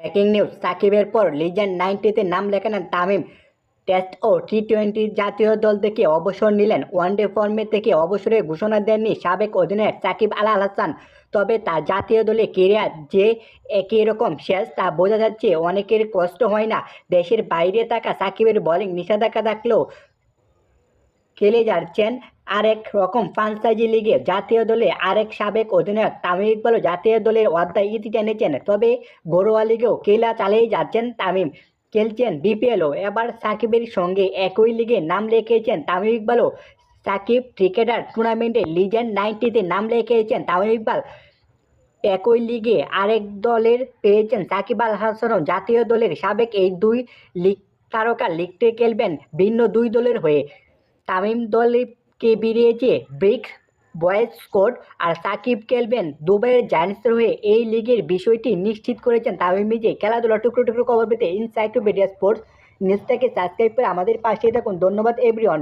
Breaking news, সাকিবের পর legend 90-তে নাম লেখালেন তামিম। টেস্ট ও টি-20 জাতীয় দল থেকে অবসর নিলেন। ওয়ানডে ফর্মে থেকে অবসরের ঘোষণা দেননি সাবেক অধিনায়ক সাকিব আল হাসান। তবে তার জাতীয় দলে কেরিয়ার যে একই রকম শেষ তা বোঝা যাচ্ছে। অনেকের কষ্ট হয় না। দেশের বাইরে থাকা সাকিবের বোলিং নিষেধাজ্ঞা থাকলেও খেলে যাচ্ছেন আরেক রকম ফ্রাঞ্চাইজি লিগে। জাতীয় দলে আরেক সাবেক অধিনায়ক তামিম ইকবালও জাতীয় দলের অধ্যায় ইতি টেনেছেন। তবে ঘরোয়া লিগেও খেলা চালিয়ে যাচ্ছেন তামিম। খেলছেন বিপিএলও। এবার সাকিবের সঙ্গে একই লিগে নাম লিখিয়েছেন তামিম ইকবালও। সাকিব ক্রিকেটার টুর্নামেন্টে লিজেন্ড 90-তে নাম লিখিয়েছেন তামিম ইকবাল। একই লিগে আরেক দলের পেয়েছেন সাকিব আল হাসানও। জাতীয় দলের সাবেক এই দুই লিগ তারকা লিগতে খেলবেন ভিন্ন দুই দলের হয়ে। তামিম দলকে বেরিয়েছে ব্রিক্স বয়েজ স্কোয়াড, আর সাকিব খেলবেন দুবাইয়ের জায়ান্টসের হয়ে। এই লিগের বিষয়টি নিশ্চিত করেছেন তামিম নিজেই। খেলাধুলা টুকরো টুকরো খবর পেতে ইনসাইক্লোপিডিয়া স্পোর্টস নিউজটাকে সাবস্ক্রাইব করে আমাদের পাশে থাকুন। ধন্যবাদ এভরিওয়ান।